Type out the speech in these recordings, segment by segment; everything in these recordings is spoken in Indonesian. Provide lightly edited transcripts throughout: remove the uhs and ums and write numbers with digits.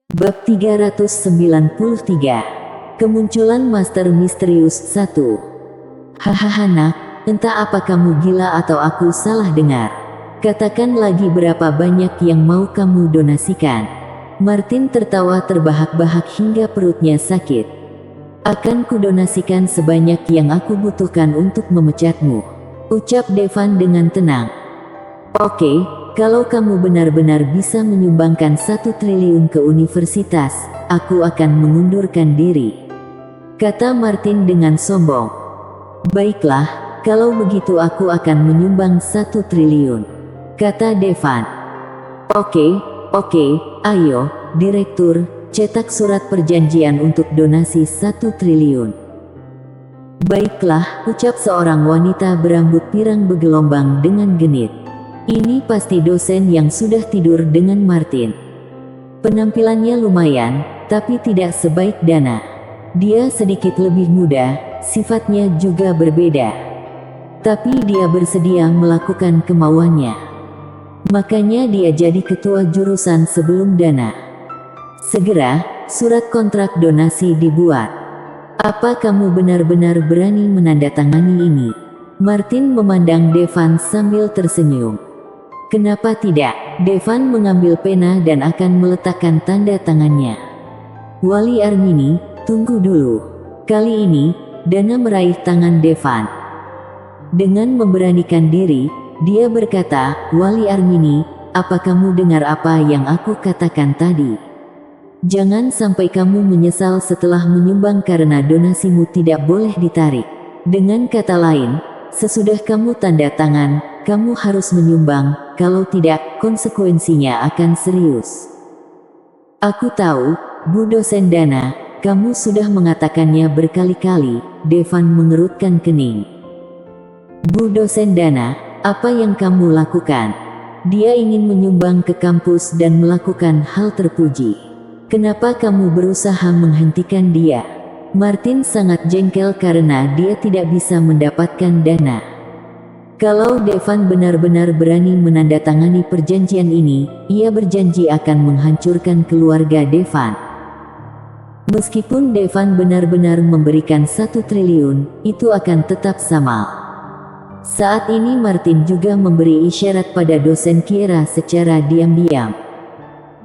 Bab 393. Kemunculan Master Misterius 1. Hahaha nak, entah apa kamu gila atau aku salah dengar. Katakan lagi berapa banyak yang mau kamu donasikan. Martin tertawa terbahak-bahak hingga perutnya sakit. Akan kudonasikan sebanyak yang aku butuhkan untuk memecatmu, ucap Devan dengan tenang. Oke, kalau kamu benar-benar bisa menyumbangkan 1 triliun ke universitas, aku akan mengundurkan diri, kata Martin dengan sombong. Baiklah, kalau begitu aku akan menyumbang 1 triliun, kata Devan. Oke, ayo, Direktur, cetak surat perjanjian untuk donasi 1 triliun. Baiklah, ucap seorang wanita berambut pirang bergelombang dengan genit. Ini pasti dosen yang sudah tidur dengan Martin. Penampilannya lumayan, tapi tidak sebaik Dana. Dia sedikit lebih muda, sifatnya juga berbeda. Tapi dia bersedia melakukan kemauannya. Makanya dia jadi ketua jurusan sebelum Dana. Segera, surat kontrak donasi dibuat. Apa kamu benar-benar berani menandatangani ini? Martin memandang Devan sambil tersenyum. Kenapa tidak? Devan mengambil pena dan akan meletakkan tanda tangannya. Wali Armini, tunggu dulu. Kali ini, Dana meraih tangan Devan. Dengan memberanikan diri, dia berkata, Wali Armini, apa kamu dengar apa yang aku katakan tadi? Jangan sampai kamu menyesal setelah menyumbang karena donasimu tidak boleh ditarik. Dengan kata lain, sesudah kamu tanda tangan, kamu harus menyumbang, kalau tidak, konsekuensinya akan serius. Aku tahu, Bu dosen Dana, kamu sudah mengatakannya berkali-kali, Devan mengerutkan kening. Bu dosen Dana, apa yang kamu lakukan? Dia ingin menyumbang ke kampus dan melakukan hal terpuji. Kenapa kamu berusaha menghentikan dia? Martin sangat jengkel karena dia tidak bisa mendapatkan dana. Kalau Devan benar-benar berani menandatangani perjanjian ini, ia berjanji akan menghancurkan keluarga Devan. Meskipun Devan benar-benar memberikan 1 triliun, itu akan tetap sama. Saat ini Martin juga memberi isyarat pada dosen Kiera secara diam-diam.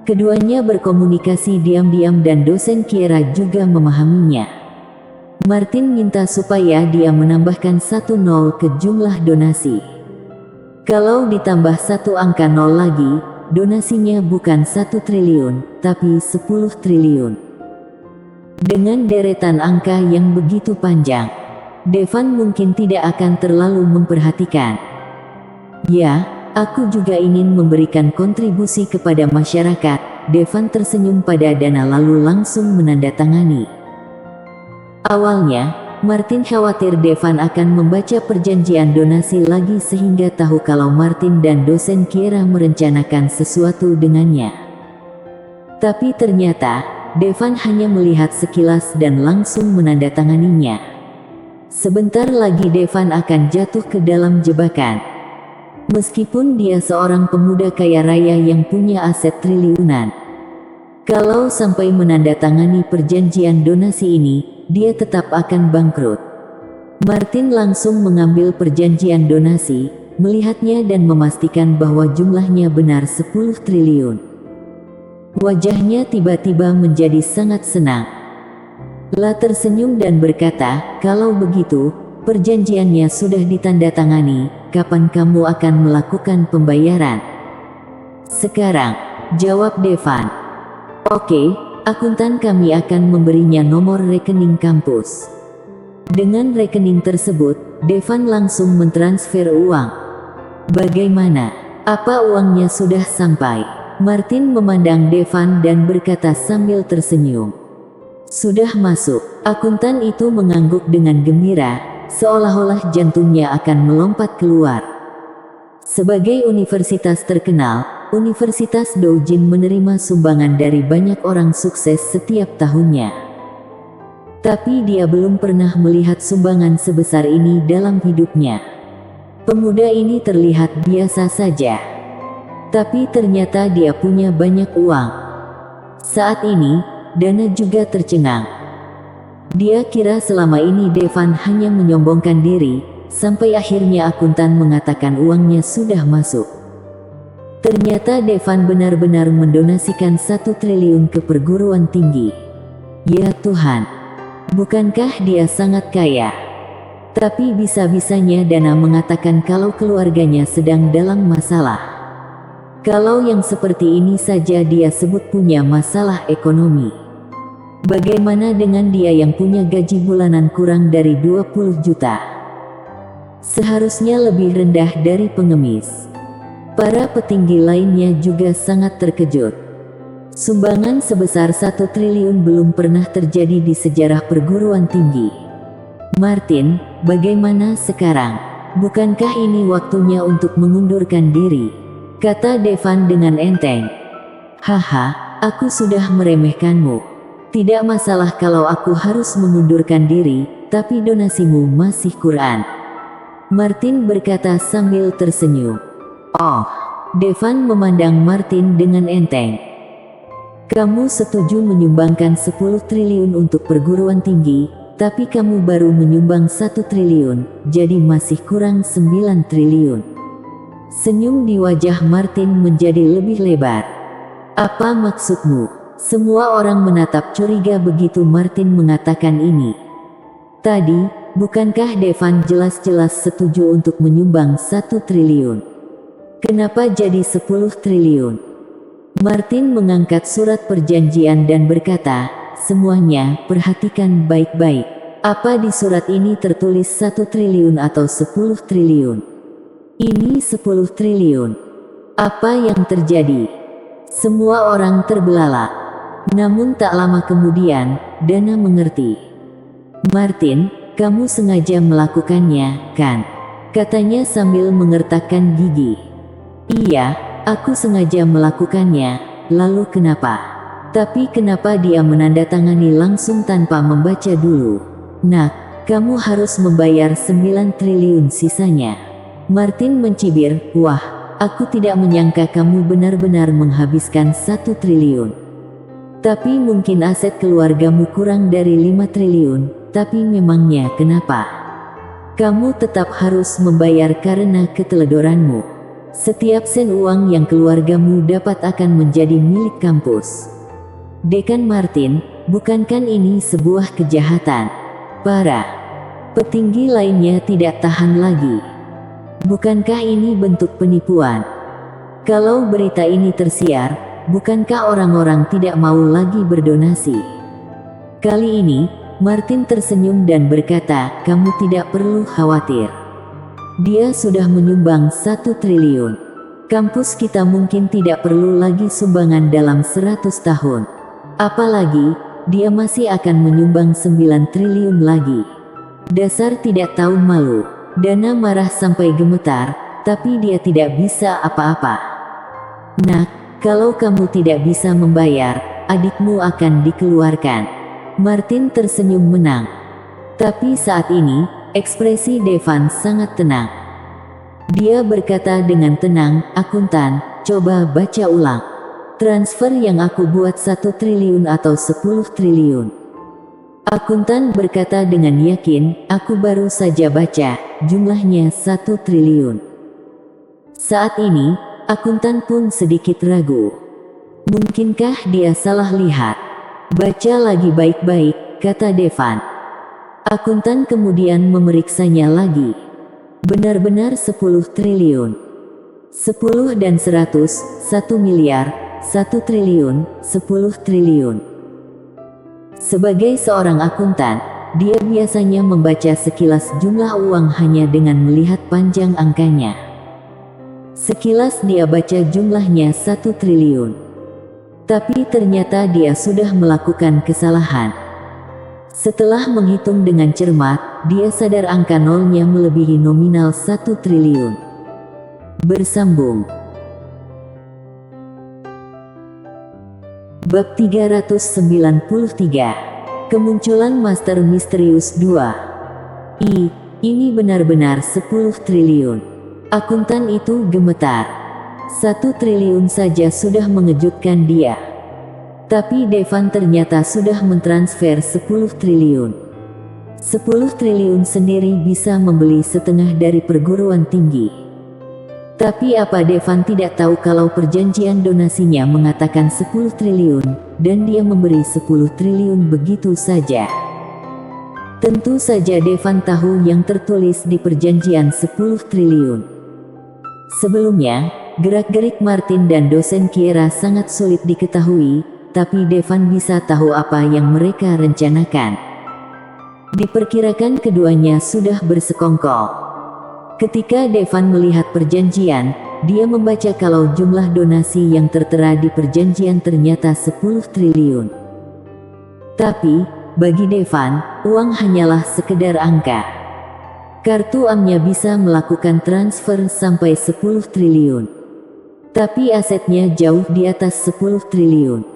Keduanya berkomunikasi diam-diam dan dosen Kiera juga memahaminya. Martin minta supaya dia menambahkan 1 nol ke jumlah donasi. Kalau ditambah 1 angka nol lagi, donasinya bukan 1 triliun, tapi 10 triliun. Dengan deretan angka yang begitu panjang, Devan mungkin tidak akan terlalu memperhatikan. Ya, aku juga ingin memberikan kontribusi kepada masyarakat, Devan tersenyum pada Dana lalu langsung menandatangani. Awalnya, Martin khawatir Devan akan membaca perjanjian donasi lagi sehingga tahu kalau Martin dan dosen Kiera merencanakan sesuatu dengannya. Tapi ternyata, Devan hanya melihat sekilas dan langsung menandatanganinya. Sebentar lagi Devan akan jatuh ke dalam jebakan. Meskipun dia seorang pemuda kaya raya yang punya aset triliunan. Kalau sampai menandatangani perjanjian donasi ini, dia tetap akan bangkrut. Martin langsung mengambil perjanjian donasi, melihatnya dan memastikan bahwa jumlahnya benar 10 triliun. Wajahnya tiba-tiba menjadi sangat senang. La tersenyum dan berkata, kalau begitu, perjanjiannya sudah ditandatangani, kapan kamu akan melakukan pembayaran? Sekarang, jawab Devan. Oke, akuntan kami akan memberinya nomor rekening kampus. Dengan rekening tersebut, Devan langsung mentransfer uang. Bagaimana? Apa uangnya sudah sampai? Martin memandang Devan dan berkata sambil tersenyum. Sudah masuk. Akuntan itu mengangguk dengan gembira, seolah-olah jantungnya akan melompat keluar. Sebagai universitas terkenal, Universitas Doujin menerima sumbangan dari banyak orang sukses setiap tahunnya. Tapi dia belum pernah melihat sumbangan sebesar ini dalam hidupnya. Pemuda ini terlihat biasa saja. Tapi ternyata dia punya banyak uang. Saat ini, Dana juga tercengang. Dia kira selama ini Devan hanya menyombongkan diri, sampai akhirnya akuntan mengatakan uangnya sudah masuk. Ternyata Devan benar-benar mendonasikan 1 triliun ke perguruan tinggi. Ya Tuhan, bukankah dia sangat kaya? Tapi bisa-bisanya Dana mengatakan kalau keluarganya sedang dalam masalah. Kalau yang seperti ini saja dia sebut punya masalah ekonomi. Bagaimana dengan dia yang punya gaji bulanan kurang dari 20 juta? Seharusnya lebih rendah dari pengemis. Para petinggi lainnya juga sangat terkejut. Sumbangan sebesar 1 triliun belum pernah terjadi di sejarah perguruan tinggi. Martin, bagaimana sekarang? Bukankah ini waktunya untuk mengundurkan diri? Kata Devan dengan enteng. Haha, aku sudah meremehkanmu. Tidak masalah kalau aku harus mengundurkan diri, tapi donasimu masih Quran. Martin berkata sambil tersenyum. Oh, Devan memandang Martin dengan enteng. Kamu setuju menyumbangkan 10 triliun untuk perguruan tinggi, tapi kamu baru menyumbang 1 triliun, jadi masih kurang 9 triliun. Senyum di wajah Martin menjadi lebih lebar. Apa maksudmu? Semua orang menatap curiga begitu Martin mengatakan ini. Tadi, bukankah Devan jelas-jelas setuju untuk menyumbang 1 triliun? Kenapa jadi 10 triliun? Martin mengangkat surat perjanjian dan berkata, semuanya, perhatikan baik-baik. Apa di surat ini tertulis 1 triliun atau 10 triliun? Ini 10 triliun. Apa yang terjadi? Semua orang terbelalak. Namun tak lama kemudian, Dana mengerti. Martin, kamu sengaja melakukannya, kan? Katanya sambil mengertakkan gigi. Iya, aku sengaja melakukannya, lalu kenapa? Tapi kenapa dia menandatangani langsung tanpa membaca dulu? Nak, kamu harus membayar 9 triliun sisanya. Martin mencibir, wah, aku tidak menyangka kamu benar-benar menghabiskan 1 triliun. Tapi mungkin aset keluargamu kurang dari 5 triliun, tapi memangnya kenapa? Kamu tetap harus membayar karena keteledoranmu. Setiap sen uang yang keluargamu dapat akan menjadi milik kampus. Dekan Martin, bukankah ini sebuah kejahatan? Para petinggi lainnya tidak tahan lagi. Bukankah ini bentuk penipuan? Kalau berita ini tersiar, bukankah orang-orang tidak mau lagi berdonasi? Kali ini, Martin tersenyum dan berkata, kamu tidak perlu khawatir. Dia sudah menyumbang 1 triliun. Kampus kita mungkin tidak perlu lagi sumbangan dalam 100 tahun. Apalagi, dia masih akan menyumbang 9 triliun lagi. Dasar tidak tahu malu. Dana marah sampai gemetar, tapi dia tidak bisa apa-apa. Nak, kalau kamu tidak bisa membayar, adikmu akan dikeluarkan. Martin tersenyum menang. Tapi saat ini, ekspresi Devan sangat tenang. Dia berkata dengan tenang, akuntan, coba baca ulang. Transfer yang aku buat 1 triliun atau 10 triliun? Akuntan berkata dengan yakin, aku baru saja baca, jumlahnya 1 triliun. Saat ini, akuntan pun sedikit ragu. Mungkinkah dia salah lihat? Baca lagi baik-baik, kata Devan. Akuntan kemudian memeriksanya lagi. Benar-benar 10 triliun. 10 dan 100, 1 miliar, 1 triliun, 10 triliun. Sebagai seorang akuntan, dia biasanya membaca sekilas jumlah uang hanya dengan melihat panjang angkanya. Sekilas dia baca jumlahnya 1 triliun. Tapi ternyata dia sudah melakukan kesalahan. Setelah menghitung dengan cermat, dia sadar angka nolnya melebihi nominal 1 triliun. Bersambung. Bab 393. Kemunculan Master Misterius 2. Ini benar-benar 10 triliun. Akuntan itu gemetar. 1 triliun saja sudah mengejutkan dia. Tapi Devan ternyata sudah mentransfer 10 triliun. 10 triliun sendiri bisa membeli setengah dari perguruan tinggi. Tapi apa Devan tidak tahu kalau perjanjian donasinya mengatakan 10 triliun, dan dia memberi 10 triliun begitu saja. Tentu saja Devan tahu yang tertulis di perjanjian 10 triliun. Sebelumnya, gerak-gerik Martin dan dosen Kiera sangat sulit diketahui, tapi Devan bisa tahu apa yang mereka rencanakan. Diperkirakan keduanya sudah bersekongkol. Ketika Devan melihat perjanjian, dia membaca kalau jumlah donasi yang tertera di perjanjian ternyata 10 triliun. Tapi, bagi Devan, uang hanyalah sekedar angka. Kartu AM-nya bisa melakukan transfer sampai 10 triliun. Tapi asetnya jauh di atas 10 triliun.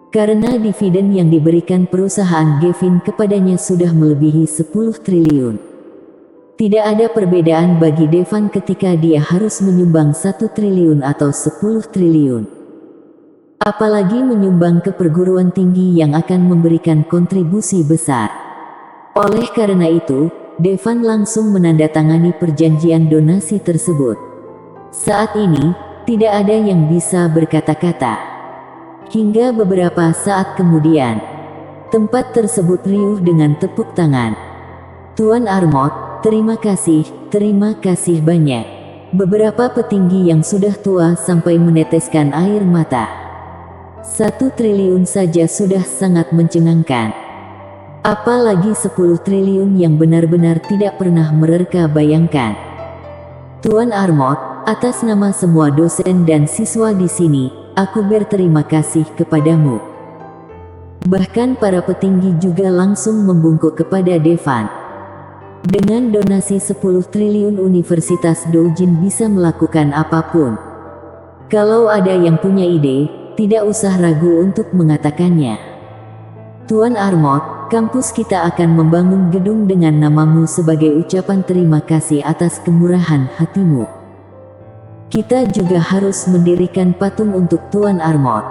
Karena dividen yang diberikan perusahaan Gavin kepadanya sudah melebihi 10 triliun. Tidak ada perbedaan bagi Devan ketika dia harus menyumbang 1 triliun atau 10 triliun. Apalagi menyumbang ke perguruan tinggi yang akan memberikan kontribusi besar. Oleh karena itu, Devan langsung menandatangani perjanjian donasi tersebut. Saat ini, tidak ada yang bisa berkata-kata. Hingga beberapa saat kemudian, tempat tersebut riuh dengan tepuk tangan. Tuan Armot, terima kasih banyak. Beberapa petinggi yang sudah tua sampai meneteskan air mata. 1 triliun saja sudah sangat mencengangkan. Apalagi 10 triliun yang benar-benar tidak pernah mereka bayangkan. Tuan Armot, atas nama semua dosen dan siswa di sini, aku berterima kasih kepadamu. Bahkan para petinggi juga langsung membungkuk kepada Devan. Dengan donasi 10 triliun Universitas Doujin bisa melakukan apapun. Kalau ada yang punya ide, tidak usah ragu untuk mengatakannya. Tuan Armot, kampus kita akan membangun gedung dengan namamu sebagai ucapan terima kasih atas kemurahan hatimu. Kita juga harus mendirikan patung untuk Tuan Armot.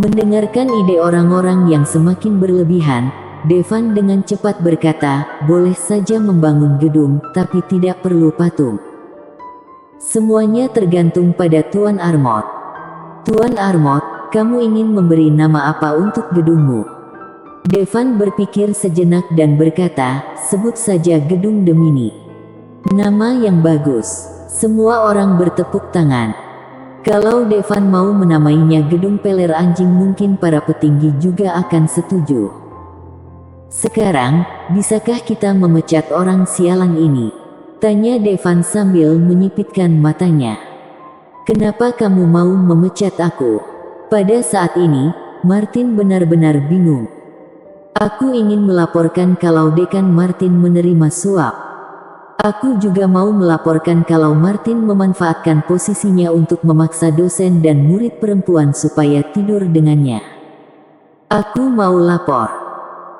Mendengarkan ide orang-orang yang semakin berlebihan, Devan dengan cepat berkata, boleh saja membangun gedung, tapi tidak perlu patung. Semuanya tergantung pada Tuan Armot. Tuan Armot, kamu ingin memberi nama apa untuk gedungmu? Devan berpikir sejenak dan berkata, sebut saja Gedung Demini. Nama yang bagus. Semua orang bertepuk tangan. Kalau Devan mau menamainya Gedung Peler Anjing, mungkin para petinggi juga akan setuju. Sekarang, bisakah kita memecat orang sialan ini? Tanya Devan sambil menyipitkan matanya. Kenapa kamu mau memecat aku? Pada saat ini, Martin benar-benar bingung. Aku ingin melaporkan kalau Dekan Martin menerima suap. Aku juga mau melaporkan kalau Martin memanfaatkan posisinya untuk memaksa dosen dan murid perempuan supaya tidur dengannya. Aku mau lapor.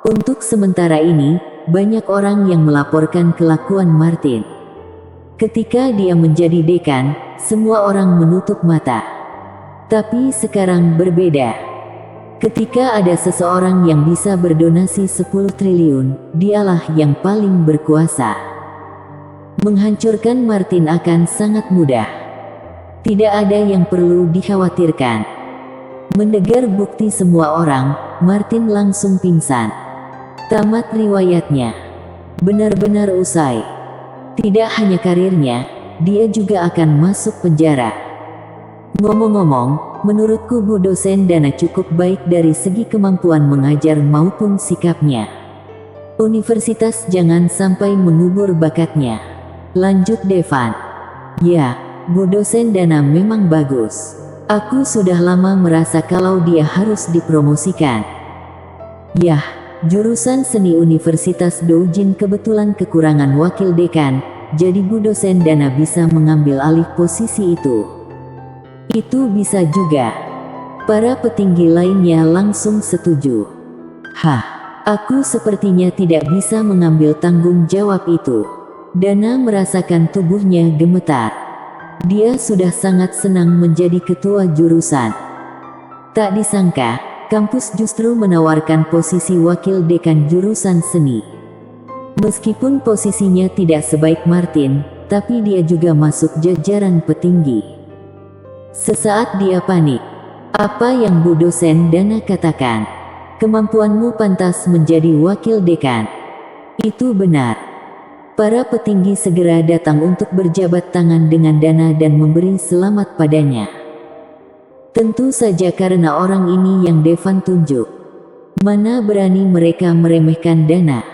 Untuk sementara ini, banyak orang yang melaporkan kelakuan Martin. Ketika dia menjadi dekan, semua orang menutup mata. Tapi sekarang berbeda. Ketika ada seseorang yang bisa berdonasi 10 triliun, dialah yang paling berkuasa. Menghancurkan Martin akan sangat mudah. Tidak ada yang perlu dikhawatirkan. Mendengar bukti semua orang, Martin langsung pingsan. Tamat riwayatnya. Benar-benar usai. Tidak hanya karirnya, dia juga akan masuk penjara. Ngomong-ngomong, menurutku Bu dosen Dana cukup baik dari segi kemampuan mengajar maupun sikapnya. Universitas jangan sampai mengubur bakatnya. Lanjut Devan. Ya, Bu dosen Dana memang bagus. Aku sudah lama merasa kalau dia harus dipromosikan. Yah, jurusan seni Universitas Doujin kebetulan kekurangan wakil dekan, jadi Bu dosen Dana bisa mengambil alih posisi itu. Itu bisa juga. Para petinggi lainnya langsung setuju. Hah, aku sepertinya tidak bisa mengambil tanggung jawab itu. Dana merasakan tubuhnya gemetar. Dia sudah sangat senang menjadi ketua jurusan. Tak disangka, kampus justru menawarkan posisi wakil dekan jurusan seni. Meskipun posisinya tidak sebaik Martin, tapi dia juga masuk jajaran petinggi. Sesaat dia panik. Apa yang Bu dosen Dana katakan? Kemampuanmu pantas menjadi wakil dekan. Itu benar. Para petinggi segera datang untuk berjabat tangan dengan Dana dan memberi selamat padanya. Tentu saja karena orang ini yang Devan tunjuk. Mana berani mereka meremehkan Dana.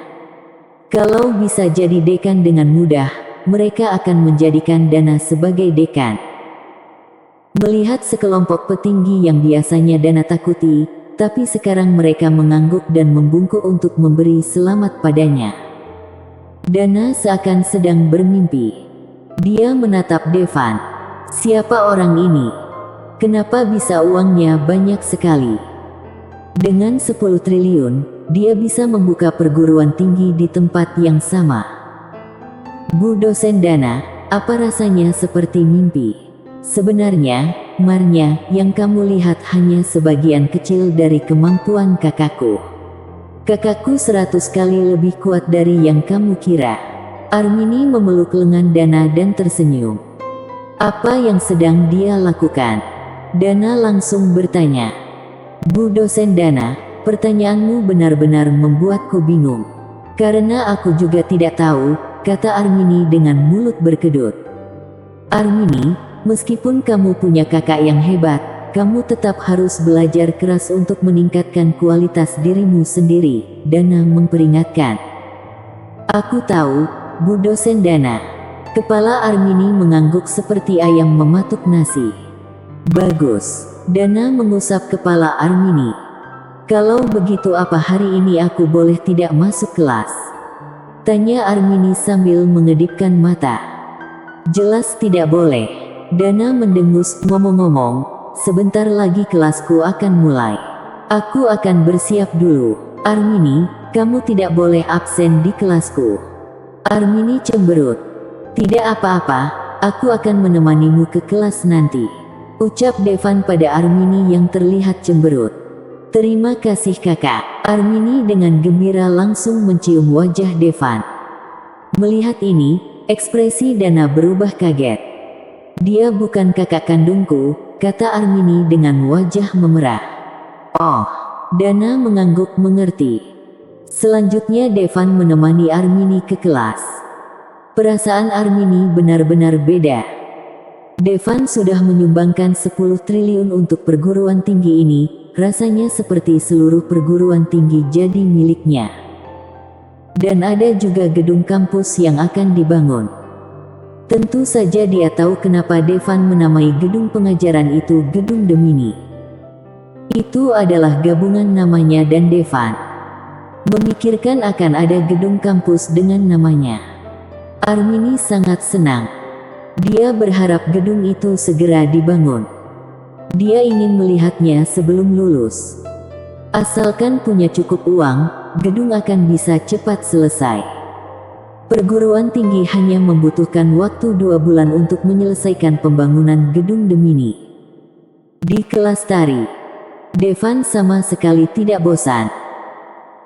Kalau bisa jadi dekan dengan mudah, mereka akan menjadikan Dana sebagai dekan. Melihat sekelompok petinggi yang biasanya Dana takuti, tapi sekarang mereka mengangguk dan membungkuk untuk memberi selamat padanya. Dana seakan sedang bermimpi. Dia menatap Devan. Siapa orang ini? Kenapa bisa uangnya banyak sekali? Dengan 10 triliun, dia bisa membuka perguruan tinggi di tempat yang sama. Bu dosen Dana, apa rasanya seperti mimpi? Sebenarnya, Marnya, yang kamu lihat hanya sebagian kecil dari kemampuan kakakku. Kakakku 100 kali lebih kuat dari yang kamu kira. Armini memeluk lengan Dana dan tersenyum. Apa yang sedang dia lakukan? Dana langsung bertanya. Bu dosen Dana, pertanyaanmu benar-benar membuatku bingung. Karena aku juga tidak tahu, kata Armini dengan mulut berkedut. Armini, meskipun kamu punya kakak yang hebat, kamu tetap harus belajar keras untuk meningkatkan kualitas dirimu sendiri, Dana memperingatkan. Aku tahu, Bu dosen Dana. Kepala Armini mengangguk seperti ayam mematuk nasi. Bagus. Dana mengusap kepala Armini. Kalau begitu apa hari ini aku boleh tidak masuk kelas? Tanya Armini sambil mengedipkan mata. Jelas tidak boleh. Dana mendengus, ngomong-ngomong, sebentar lagi kelasku akan mulai. Aku akan bersiap dulu. Armini, kamu tidak boleh absen di kelasku. Armini cemberut. Tidak apa-apa, aku akan menemanimu ke kelas nanti. Ucap Devan pada Armini yang terlihat cemberut. Terima kasih kakak. Armini dengan gembira langsung mencium wajah Devan. Melihat ini, ekspresi Dana berubah kaget. Dia bukan kakak kandungku, kata Armini dengan wajah memerah. Oh, Dana mengangguk mengerti. Selanjutnya Devan menemani Armini ke kelas. Perasaan Armini benar-benar beda. Devan sudah menyumbangkan 10 triliun untuk perguruan tinggi ini, rasanya seperti seluruh perguruan tinggi jadi miliknya. Dan ada juga gedung kampus yang akan dibangun. Tentu saja dia tahu kenapa Devan menamai gedung pengajaran itu Gedung Gemini. Itu adalah gabungan namanya dan Devan memikirkan akan ada gedung kampus dengan namanya. Armini sangat senang. Dia berharap gedung itu segera dibangun. Dia ingin melihatnya sebelum lulus. Asalkan punya cukup uang, gedung akan bisa cepat selesai. Perguruan tinggi hanya membutuhkan waktu 2 bulan untuk menyelesaikan pembangunan Gedung Gemini. Di kelas tari, Devan sama sekali tidak bosan.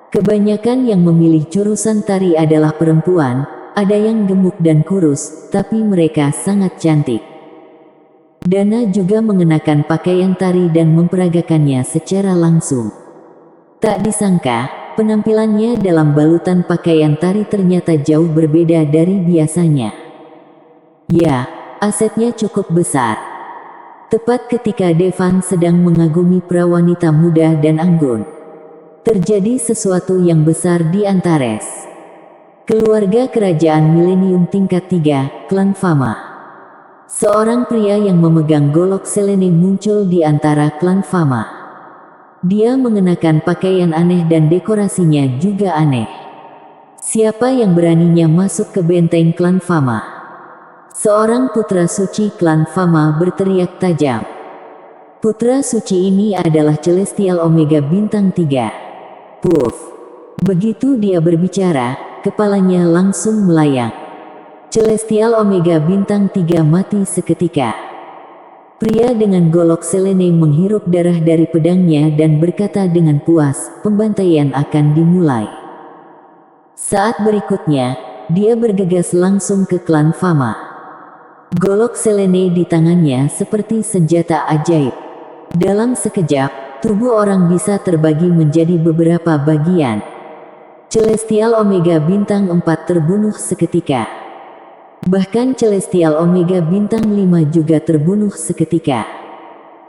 Kebanyakan yang memilih jurusan tari adalah perempuan, ada yang gemuk dan kurus, tapi mereka sangat cantik. Dana juga mengenakan pakaian tari dan memperagakannya secara langsung. Tak disangka, penampilannya dalam balutan pakaian tari ternyata jauh berbeda dari biasanya. Ya, asetnya cukup besar. Tepat ketika Devan sedang mengagumi prawanita muda dan anggun, terjadi sesuatu yang besar di Antares. Keluarga kerajaan milenium tingkat 3, Klan Fama. Seorang pria yang memegang golok Selene muncul di antara Klan Fama. Dia mengenakan pakaian aneh dan dekorasinya juga aneh. Siapa yang beraninya masuk ke benteng Klan Fama? Seorang putra suci Klan Fama berteriak tajam. Putra suci ini adalah Celestial Omega Bintang 3. Puff. Begitu dia berbicara, kepalanya langsung melayang. Celestial Omega Bintang 3 mati seketika. Pria dengan golok Selene menghirup darah dari pedangnya dan berkata dengan puas, pembantaian akan dimulai. Saat berikutnya, dia bergegas langsung ke klan Fama. Golok Selene di tangannya seperti senjata ajaib. Dalam sekejap, tubuh orang bisa terbagi menjadi beberapa bagian. Celestial Omega Bintang 4 terbunuh seketika. Bahkan Celestial Omega Bintang 5 juga terbunuh seketika.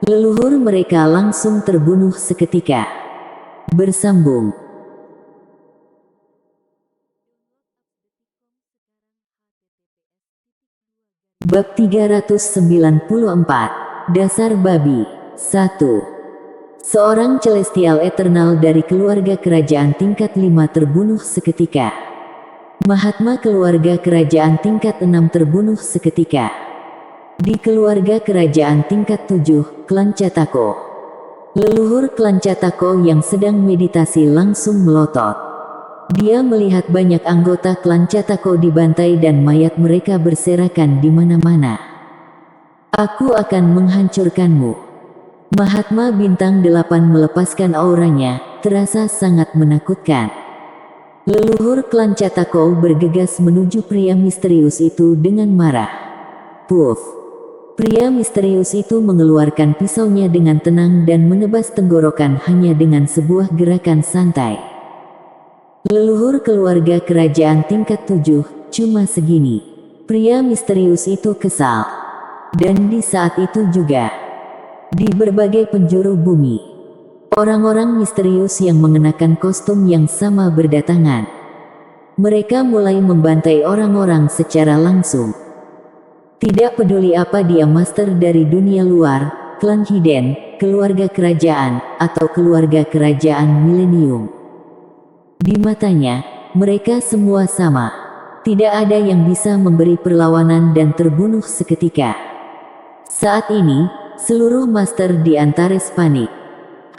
Leluhur mereka langsung terbunuh seketika. Bersambung. Bab 394. Dasar Babi. 1. Seorang Celestial Eternal dari keluarga kerajaan tingkat 5 terbunuh seketika. Mahatma keluarga kerajaan tingkat 6 terbunuh seketika. Di keluarga kerajaan tingkat 7, klan Chatako. Leluhur klan Chatako yang sedang meditasi langsung melotot. Dia melihat banyak anggota klan Chatako dibantai dan mayat mereka berserakan di mana-mana. Aku akan menghancurkanmu. Mahatma Bintang 8 melepaskan auranya, terasa sangat menakutkan. Leluhur klan Chatako bergegas menuju pria misterius itu dengan marah. Puff! Pria misterius itu mengeluarkan pisaunya dengan tenang dan menebas tenggorokan hanya dengan sebuah gerakan santai. Leluhur keluarga kerajaan tingkat 7, cuma segini. Pria misterius itu kesal. Dan di saat itu juga, di berbagai penjuru bumi, orang-orang misterius yang mengenakan kostum yang sama berdatangan. Mereka mulai membantai orang-orang secara langsung. Tidak peduli apa dia master dari dunia luar, klan Hiden, keluarga kerajaan, atau keluarga kerajaan milenium. Di matanya, mereka semua sama. Tidak ada yang bisa memberi perlawanan dan terbunuh seketika. Saat ini, seluruh master di Antares panik.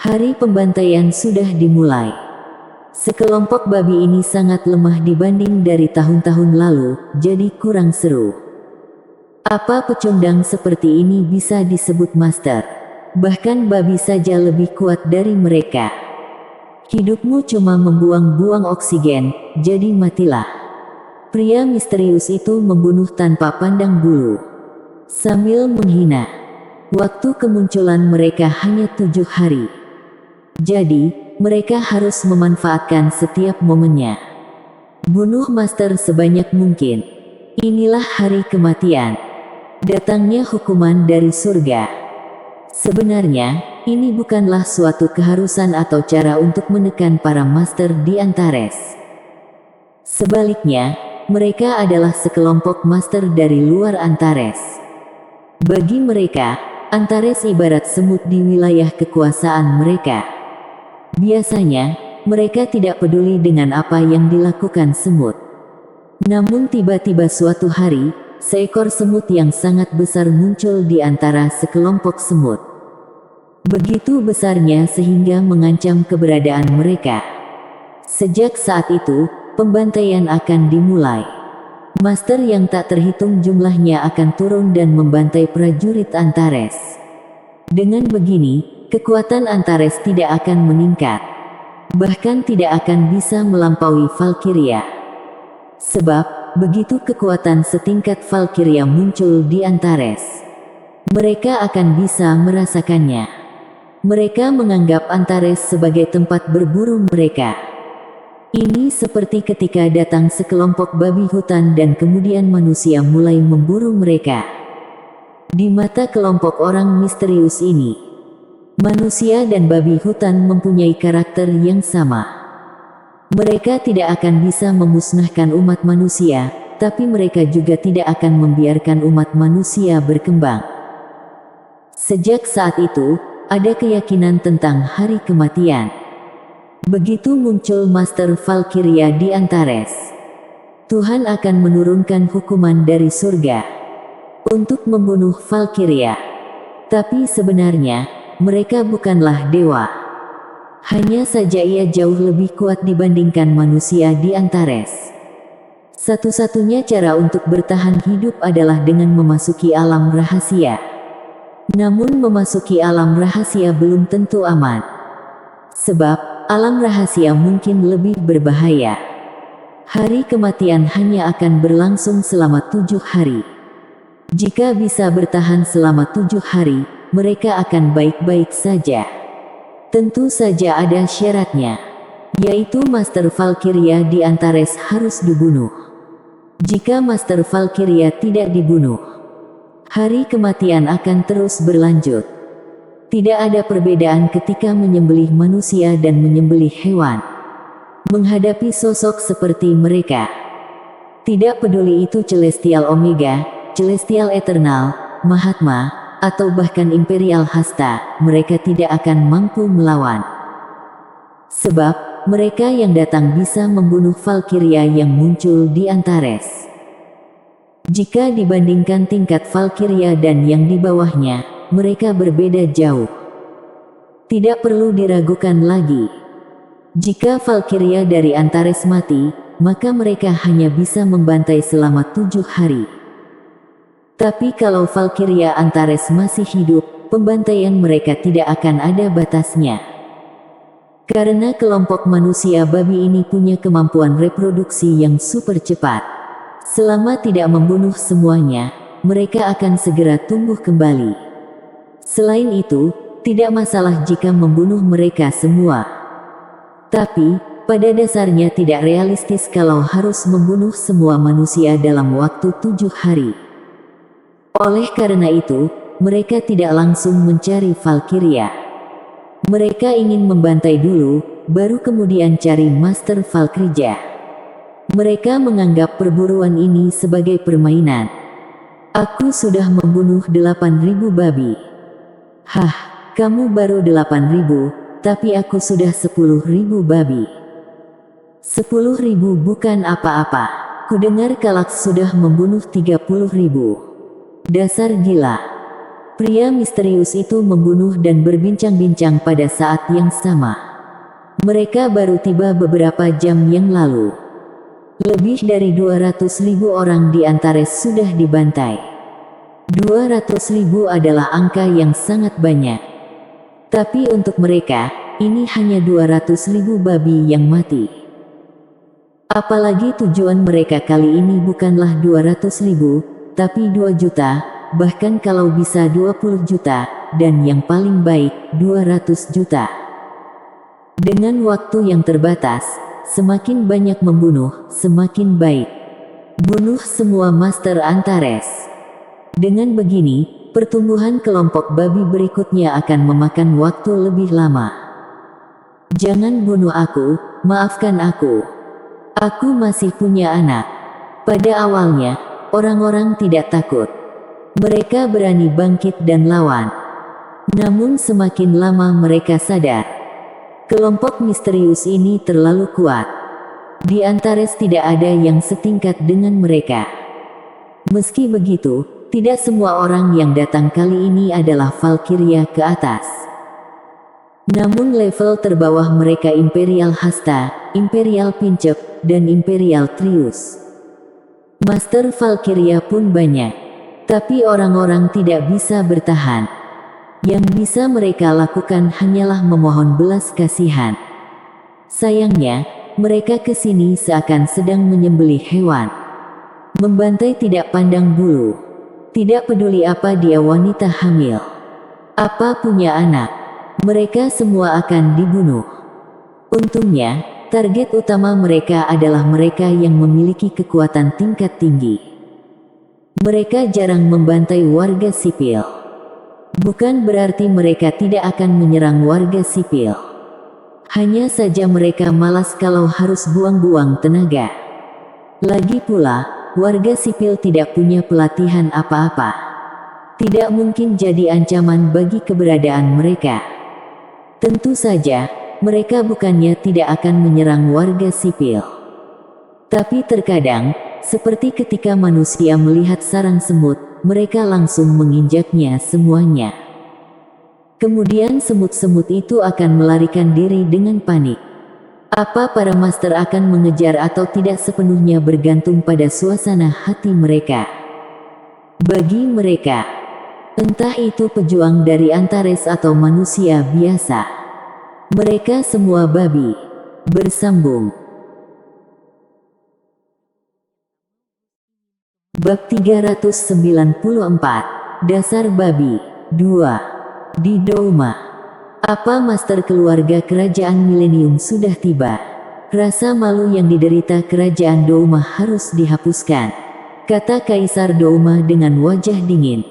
Hari pembantaian sudah dimulai. Sekelompok babi ini sangat lemah dibanding dari tahun-tahun lalu, jadi kurang seru. Apa pecundang seperti ini bisa disebut master? Bahkan babi saja lebih kuat dari mereka. Hidupmu cuma membuang-buang oksigen, jadi matilah. Pria misterius itu membunuh tanpa pandang bulu. Sambil menghina. Waktu kemunculan mereka hanya 7 hari. Jadi, mereka harus memanfaatkan setiap momennya. Bunuh master sebanyak mungkin. Inilah hari kematian. Datangnya hukuman dari surga. Sebenarnya, ini bukanlah suatu keharusan atau cara untuk menekan para master di Antares. Sebaliknya, mereka adalah sekelompok master dari luar Antares. Bagi mereka, Antares ibarat semut di wilayah kekuasaan mereka. Biasanya, mereka tidak peduli dengan apa yang dilakukan semut. Namun tiba-tiba suatu hari, seekor semut yang sangat besar muncul di antara sekelompok semut. Begitu besarnya sehingga mengancam keberadaan mereka. Sejak saat itu, pembantaian akan dimulai. Master yang tak terhitung jumlahnya akan turun dan membantai prajurit Antares. Dengan begini, kekuatan Antares tidak akan meningkat. Bahkan tidak akan bisa melampaui Valkyria. Sebab, begitu kekuatan setingkat Valkyria muncul di Antares, mereka akan bisa merasakannya. Mereka menganggap Antares sebagai tempat berburu mereka. Ini seperti ketika datang sekelompok babi hutan dan kemudian manusia mulai memburu mereka. Di mata kelompok orang misterius ini, manusia dan babi hutan mempunyai karakter yang sama. Mereka tidak akan bisa memusnahkan umat manusia, tapi mereka juga tidak akan membiarkan umat manusia berkembang. Sejak saat itu, ada keyakinan tentang hari kematian. Begitu muncul Master Valkyria di Antares, Tuhan akan menurunkan hukuman dari surga untuk membunuh Valkyria. Tapi sebenarnya, mereka bukanlah dewa. Hanya saja ia jauh lebih kuat dibandingkan manusia di Antares. Satu-satunya cara untuk bertahan hidup adalah dengan memasuki alam rahasia. Namun memasuki alam rahasia belum tentu aman. Sebab, alam rahasia mungkin lebih berbahaya. Hari kematian hanya akan berlangsung selama 7 hari. Jika bisa bertahan selama 7 hari, mereka akan baik-baik saja. Tentu saja ada syaratnya, yaitu Master Valkyria di Antares harus dibunuh. Jika Master Valkyria tidak dibunuh, hari kematian akan terus berlanjut. Tidak ada perbedaan ketika menyembelih manusia dan menyembelih hewan. Menghadapi sosok seperti mereka, tidak peduli itu Celestial Omega, Celestial Eternal, Mahatma, atau bahkan Imperial Hasta, mereka tidak akan mampu melawan. Sebab, mereka yang datang bisa membunuh Valkyria yang muncul di Antares. Jika dibandingkan tingkat Valkyria dan yang di bawahnya, mereka berbeda jauh. Tidak perlu diragukan lagi. Jika Valkyria dari Antares mati, maka mereka hanya bisa membantai selama 7 hari. Tapi kalau Valkyria Antares masih hidup, pembantaian mereka tidak akan ada batasnya. Karena kelompok manusia babi ini punya kemampuan reproduksi yang super cepat. Selama tidak membunuh semuanya, mereka akan segera tumbuh kembali. Selain itu, tidak masalah jika membunuh mereka semua. Tapi, pada dasarnya tidak realistis kalau harus membunuh semua manusia dalam waktu 7 hari. Oleh karena itu, mereka tidak langsung mencari Valkyria. Mereka ingin membantai dulu, baru kemudian cari Master Valkyria. Mereka menganggap perburuan ini sebagai permainan. Aku sudah membunuh 8.000 babi. Hah, kamu baru 8.000, tapi aku sudah 10.000 babi. 10.000 bukan apa-apa. Kudengar Kalax sudah membunuh 30.000. Dasar gila. Pria misterius itu membunuh dan berbincang-bincang pada saat yang sama. Mereka baru tiba beberapa jam yang lalu. Lebih dari 200.000 orang di Antares sudah dibantai. 200.000 adalah angka yang sangat banyak. Tapi untuk mereka, ini hanya 200.000 babi yang mati. Apalagi tujuan mereka kali ini bukanlah 200.000, tapi 2 juta, bahkan kalau bisa 20 juta, dan yang paling baik, 200 juta. Dengan waktu yang terbatas, semakin banyak membunuh, semakin baik. Bunuh semua Master Antares. Dengan begini, pertumbuhan kelompok babi berikutnya akan memakan waktu lebih lama. Jangan bunuh aku, maafkan aku. Aku masih punya anak. Pada awalnya, orang-orang tidak takut. Mereka berani bangkit dan lawan. Namun semakin lama mereka sadar, kelompok misterius ini terlalu kuat. Di Antares tidak ada yang setingkat dengan mereka. Meski begitu, tidak semua orang yang datang kali ini adalah Valkyria ke atas. Namun level terbawah mereka Imperial Hasta, Imperial Pincep, dan Imperial Trius. Master Valkyria pun banyak. Tapi orang-orang tidak bisa bertahan. Yang bisa mereka lakukan hanyalah memohon belas kasihan. Sayangnya, mereka kesini seakan sedang menyembelih hewan. Membantai tidak pandang bulu. Tidak peduli apa dia wanita hamil, apa punya anak, mereka semua akan dibunuh. Untungnya, target utama mereka adalah mereka yang memiliki kekuatan tingkat tinggi. Mereka jarang membantai warga sipil. Bukan berarti mereka tidak akan menyerang warga sipil. Hanya saja mereka malas kalau harus buang-buang tenaga. Lagi pula, warga sipil tidak punya pelatihan apa-apa. Tidak mungkin jadi ancaman bagi keberadaan mereka. Tentu saja, mereka bukannya tidak akan menyerang warga sipil. Tapi terkadang, seperti ketika manusia melihat sarang semut, mereka langsung menginjaknya semuanya. Kemudian semut-semut itu akan melarikan diri dengan panik. Apa para master akan mengejar atau tidak sepenuhnya bergantung pada suasana hati mereka. Bagi mereka, Entah itu pejuang dari Antares atau manusia biasa. Mereka semua babi. Bersambung. Bab 394. Dasar babi. 2. Di Douma. Apa master keluarga kerajaan milenium sudah tiba? Rasa malu yang diderita kerajaan Douma harus dihapuskan, kata Kaisar Douma dengan wajah dingin.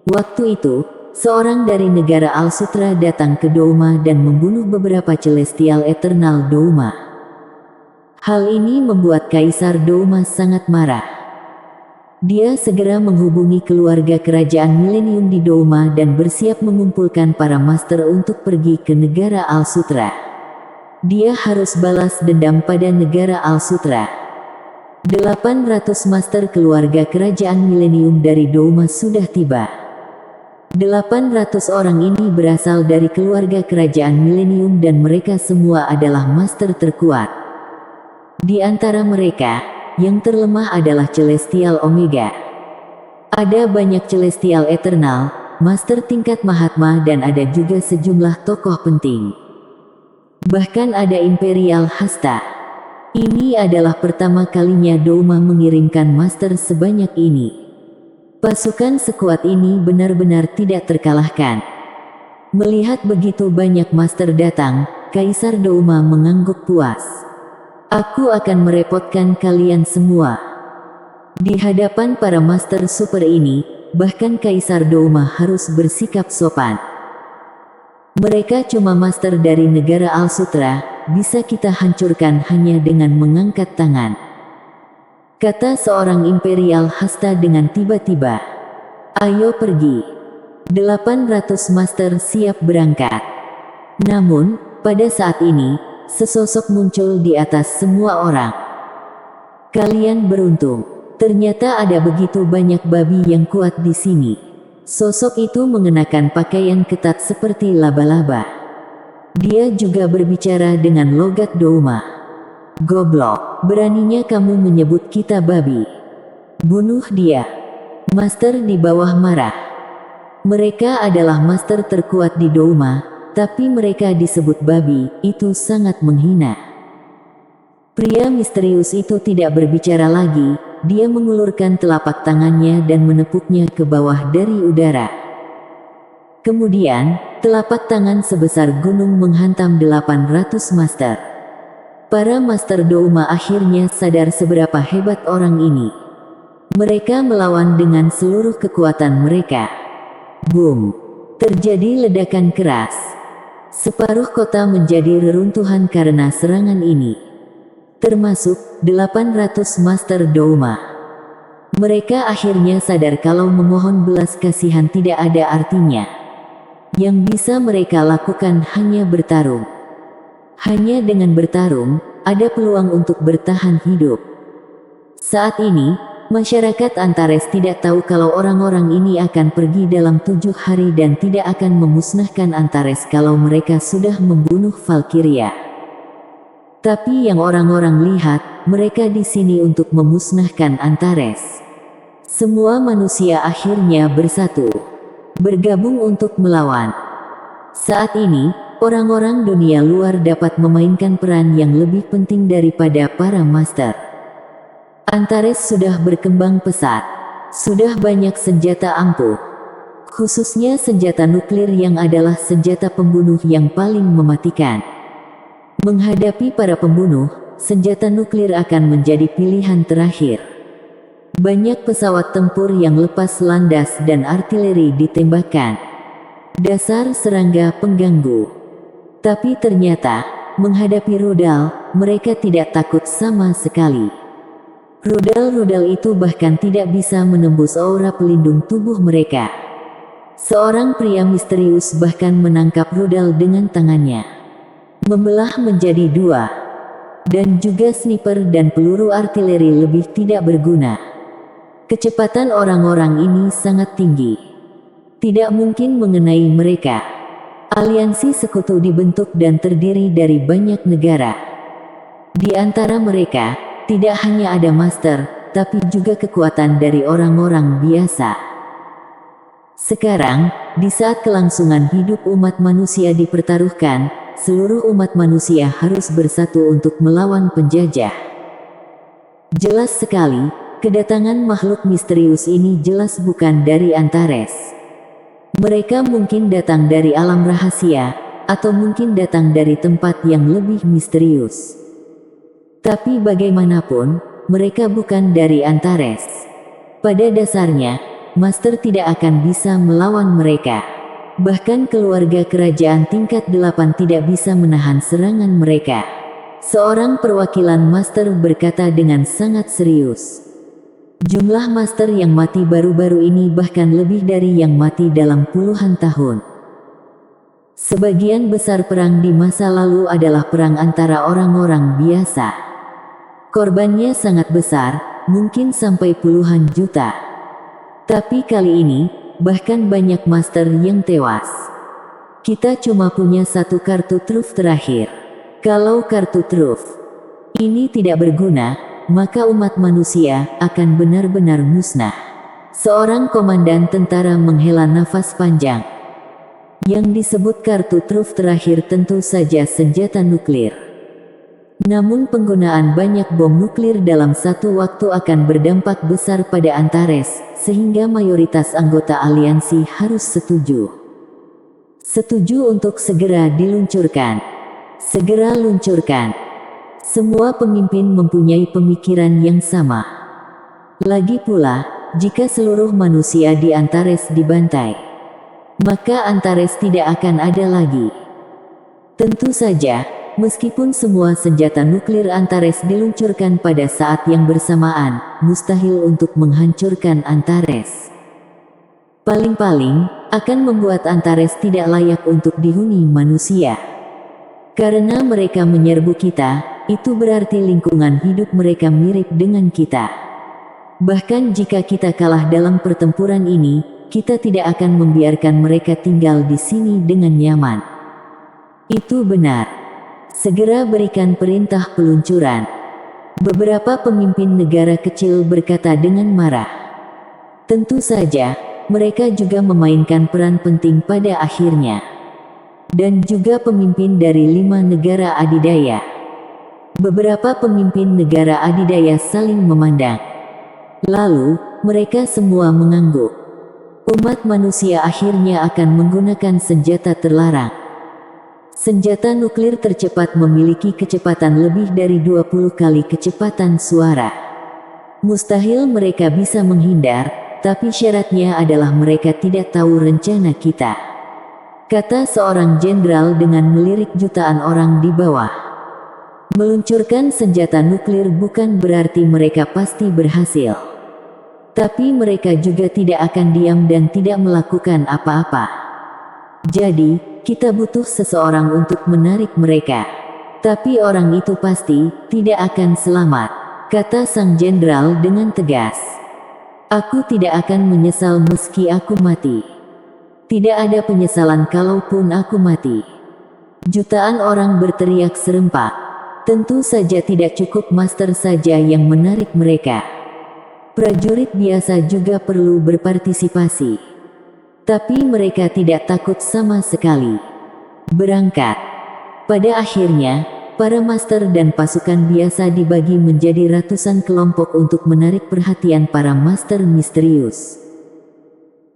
Waktu itu, seorang dari negara Al-Sutra datang ke Douma dan membunuh beberapa Celestial Eternal Douma. Hal ini membuat Kaisar Douma sangat marah. Dia segera menghubungi keluarga kerajaan milenium di Douma dan bersiap mengumpulkan para master untuk pergi ke negara Al-Sutra. Dia harus balas dendam pada negara Al-Sutra. 800 master keluarga kerajaan milenium dari Douma sudah tiba. 800 orang ini berasal dari keluarga kerajaan milenium dan mereka semua adalah master terkuat. Di antara mereka, yang terlemah adalah Celestial Omega. Ada banyak Celestial Eternal, master tingkat Mahatma dan ada juga sejumlah tokoh penting. Bahkan ada Imperial Hasta. Ini adalah pertama kalinya Douma mengirimkan master sebanyak ini. Pasukan sekuat ini benar-benar tidak terkalahkan. Melihat begitu banyak master datang, Kaisar Douma mengangguk puas. Aku akan merepotkan kalian semua. Di hadapan para master super ini, bahkan Kaisar Douma harus bersikap sopan. Mereka cuma master dari negara Al-Sutra, bisa kita hancurkan hanya dengan mengangkat tangan, kata seorang Imperial Hasta dengan tiba-tiba. Ayo pergi. 800 master siap berangkat. Namun, pada saat ini, sesosok muncul di atas semua orang. Kalian beruntung. Ternyata ada begitu banyak babi yang kuat di sini. Sosok itu mengenakan pakaian ketat seperti laba-laba. Dia juga berbicara dengan logat Douma. Goblok, beraninya kamu menyebut kita babi. Bunuh dia. Master di bawah marah. Mereka adalah master terkuat di Douma, tapi mereka disebut babi, itu sangat menghina. Pria misterius itu tidak berbicara lagi, dia mengulurkan telapak tangannya dan menepuknya ke bawah dari udara. Kemudian, telapak tangan sebesar gunung menghantam 800 master. Para master Douma akhirnya sadar seberapa hebat orang ini. Mereka melawan dengan seluruh kekuatan mereka. Boom! Terjadi ledakan keras. Separuh kota menjadi reruntuhan karena serangan ini. Termasuk 800 master Douma. Mereka akhirnya sadar kalau memohon belas kasihan tidak ada artinya. Yang bisa mereka lakukan hanya bertarung. Hanya dengan bertarung, ada peluang untuk bertahan hidup. Saat ini, masyarakat Antares tidak tahu kalau orang-orang ini akan pergi dalam 7 hari dan tidak akan memusnahkan Antares kalau mereka sudah membunuh Valkyria. Tapi yang orang-orang lihat, mereka di sini untuk memusnahkan Antares. Semua manusia akhirnya bersatu, bergabung untuk melawan. Saat ini, orang-orang dunia luar dapat memainkan peran yang lebih penting daripada para master. Antares sudah berkembang pesat. Sudah banyak senjata ampuh. Khususnya senjata nuklir yang adalah senjata pembunuh yang paling mematikan. Menghadapi para pembunuh, senjata nuklir akan menjadi pilihan terakhir. Banyak pesawat tempur yang lepas landas dan artileri ditembakkan. Dasar serangga pengganggu. Tapi ternyata, menghadapi rudal, mereka tidak takut sama sekali. Rudal-rudal itu bahkan tidak bisa menembus aura pelindung tubuh mereka. Seorang pria misterius bahkan menangkap rudal dengan tangannya. Membelah menjadi 2. Dan juga sniper dan peluru artileri lebih tidak berguna. Kecepatan orang-orang ini sangat tinggi. Tidak mungkin mengenai mereka. Aliansi sekutu dibentuk dan terdiri dari banyak negara. Di antara mereka, tidak hanya ada master, tapi juga kekuatan dari orang-orang biasa. Sekarang, di saat kelangsungan hidup umat manusia dipertaruhkan, seluruh umat manusia harus bersatu untuk melawan penjajah. Jelas sekali, kedatangan makhluk misterius ini jelas bukan dari Antares. Mereka mungkin datang dari alam rahasia, atau mungkin datang dari tempat yang lebih misterius. Tapi bagaimanapun, mereka bukan dari Antares. Pada dasarnya, Master tidak akan bisa melawan mereka. Bahkan keluarga kerajaan tingkat 8 tidak bisa menahan serangan mereka. Seorang perwakilan Master berkata dengan sangat serius. Jumlah Master yang mati baru-baru ini bahkan lebih dari yang mati dalam puluhan tahun. Sebagian besar perang di masa lalu adalah perang antara orang-orang biasa. Korbannya sangat besar, mungkin sampai puluhan juta. Tapi kali ini, bahkan banyak Master yang tewas. Kita cuma punya satu kartu truf terakhir. Kalau kartu truf ini tidak berguna, maka umat manusia akan benar-benar musnah. Seorang komandan tentara menghela nafas panjang. Yang disebut kartu truf terakhir tentu saja senjata nuklir. Namun penggunaan banyak bom nuklir dalam satu waktu akan berdampak besar pada Antares, sehingga mayoritas anggota aliansi harus setuju. Setuju untuk segera diluncurkan. Segera luncurkan. Semua pemimpin mempunyai pemikiran yang sama. Lagi pula, jika seluruh manusia di Antares dibantai, maka Antares tidak akan ada lagi. Tentu saja, meskipun semua senjata nuklir Antares diluncurkan pada saat yang bersamaan, mustahil untuk menghancurkan Antares. Paling-paling, akan membuat Antares tidak layak untuk dihuni manusia. Karena mereka menyerbu kita, itu berarti lingkungan hidup mereka mirip dengan kita. Bahkan jika kita kalah dalam pertempuran ini, kita tidak akan membiarkan mereka tinggal di sini dengan nyaman. Itu benar. Segera berikan perintah peluncuran. Beberapa pemimpin negara kecil berkata dengan marah. Tentu saja, mereka juga memainkan peran penting pada akhirnya. Dan juga pemimpin dari 5 negara adidaya. Beberapa pemimpin negara adidaya saling memandang. Lalu, mereka semua mengangguk. Umat manusia akhirnya akan menggunakan senjata terlarang. Senjata nuklir tercepat memiliki kecepatan lebih dari 20 kali kecepatan suara. Mustahil mereka bisa menghindar, tapi syaratnya adalah mereka tidak tahu rencana kita. Kata seorang jenderal dengan melirik jutaan orang di bawah. Meluncurkan senjata nuklir bukan berarti mereka pasti berhasil. Tapi mereka juga tidak akan diam dan tidak melakukan apa-apa. Jadi, kita butuh seseorang untuk menarik mereka. Tapi orang itu pasti tidak akan selamat, kata sang jenderal dengan tegas. Aku tidak akan menyesal meski aku mati. Tidak ada penyesalan kalaupun aku mati. Jutaan orang berteriak serempak. Tentu saja tidak cukup Master saja yang menarik mereka. Prajurit biasa juga perlu berpartisipasi. Tapi mereka tidak takut sama sekali. Berangkat. Pada akhirnya, para Master dan pasukan biasa dibagi menjadi ratusan kelompok untuk menarik perhatian para Master misterius.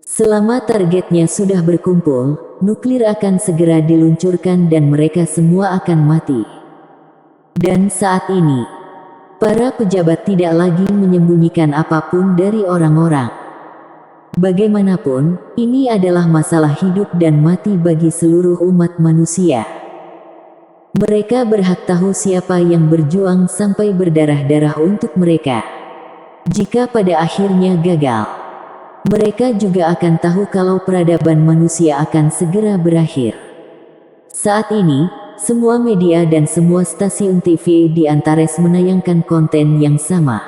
Selama targetnya sudah berkumpul, nuklir akan segera diluncurkan dan mereka semua akan mati. Dan saat ini, para pejabat tidak lagi menyembunyikan apapun dari orang-orang. Bagaimanapun, ini adalah masalah hidup dan mati bagi seluruh umat manusia. Mereka berhak tahu siapa yang berjuang sampai berdarah-darah untuk mereka. Jika pada akhirnya gagal, mereka juga akan tahu kalau peradaban manusia akan segera berakhir. Saat ini, semua media dan semua stasiun TV di Antares menayangkan konten yang sama.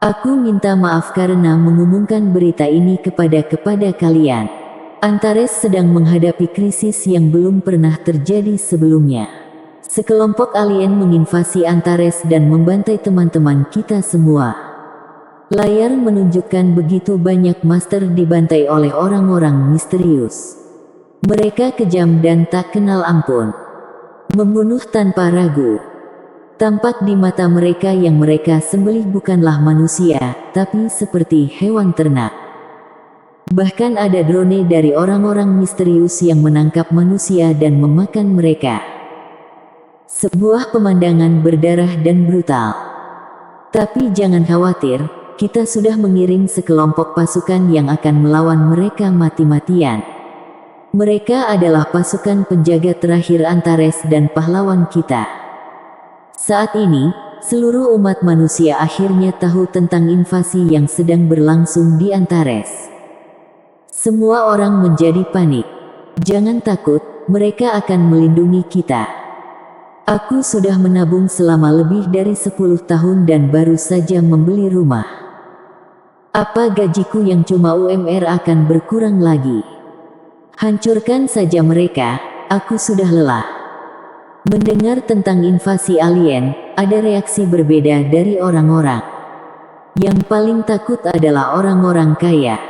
Aku minta maaf karena mengumumkan berita ini kepada kalian. Antares sedang menghadapi krisis yang belum pernah terjadi sebelumnya. Sekelompok alien menginvasi Antares dan membantai teman-teman kita semua. Layar menunjukkan begitu banyak master dibantai oleh orang-orang misterius. Mereka kejam dan tak kenal ampun. Membunuh tanpa ragu. Tampak di mata mereka yang mereka sembelih bukanlah manusia, tapi seperti hewan ternak. Bahkan ada drone dari orang-orang misterius yang menangkap manusia dan memakan mereka. Sebuah pemandangan berdarah dan brutal. Tapi jangan khawatir, kita sudah mengiring sekelompok pasukan yang akan melawan mereka mati-matian. Mereka adalah pasukan penjaga terakhir Antares dan pahlawan kita. Saat ini, seluruh umat manusia akhirnya tahu tentang invasi yang sedang berlangsung di Antares. Semua orang menjadi panik. Jangan takut, mereka akan melindungi kita. Aku sudah menabung selama lebih dari 10 tahun dan baru saja membeli rumah. Apa gajiku yang cuma UMR akan berkurang lagi? Hancurkan saja mereka, aku sudah lelah. Mendengar tentang invasi alien, ada reaksi berbeda dari orang-orang. Yang paling takut adalah orang-orang kaya.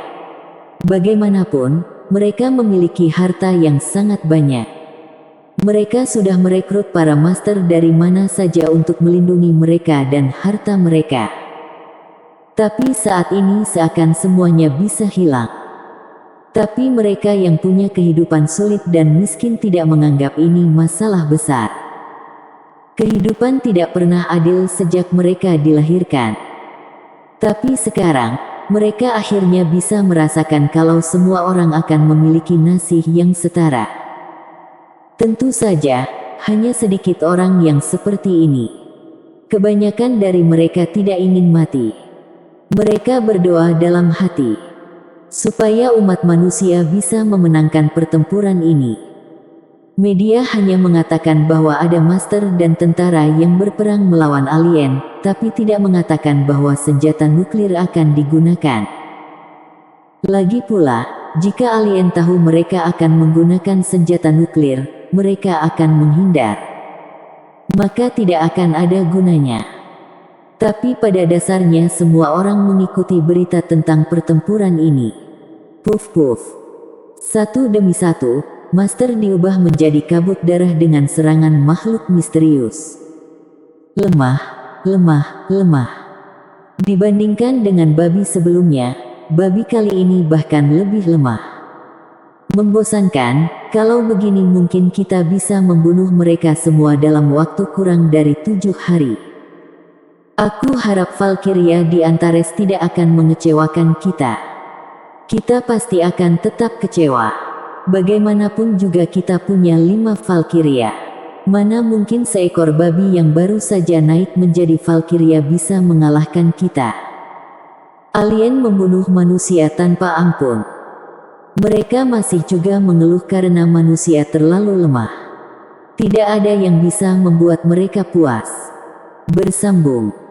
Bagaimanapun, mereka memiliki harta yang sangat banyak. Mereka sudah merekrut para master dari mana saja untuk melindungi mereka dan harta mereka. Tapi saat ini seakan semuanya bisa hilang. Tapi mereka yang punya kehidupan sulit dan miskin tidak menganggap ini masalah besar. Kehidupan tidak pernah adil sejak mereka dilahirkan. Tapi sekarang, mereka akhirnya bisa merasakan kalau semua orang akan memiliki nasib yang setara. Tentu saja, hanya sedikit orang yang seperti ini. Kebanyakan dari mereka tidak ingin mati. Mereka berdoa dalam hati, supaya umat manusia bisa memenangkan pertempuran ini. Media hanya mengatakan bahwa ada master dan tentara yang berperang melawan alien, tapi tidak mengatakan bahwa senjata nuklir akan digunakan. Lagi pula, jika alien tahu mereka akan menggunakan senjata nuklir, mereka akan menghindar. Maka tidak akan ada gunanya. Tapi pada dasarnya semua orang mengikuti berita tentang pertempuran ini. Puf-puf. Satu demi satu, master diubah menjadi kabut darah dengan serangan makhluk misterius. Lemah, lemah, lemah. Dibandingkan dengan babi sebelumnya, babi kali ini bahkan lebih lemah. Membosankan, kalau begini mungkin kita bisa membunuh mereka semua dalam waktu kurang dari 7 hari. Aku harap Valkyria di Antares tidak akan mengecewakan kita. Kita pasti akan tetap kecewa. Bagaimanapun juga kita punya 5 Valkyria. Mana mungkin seekor babi yang baru saja naik menjadi Valkyria bisa mengalahkan kita. Alien membunuh manusia tanpa ampun. Mereka masih juga mengeluh karena manusia terlalu lemah. Tidak ada yang bisa membuat mereka puas. Bersambung.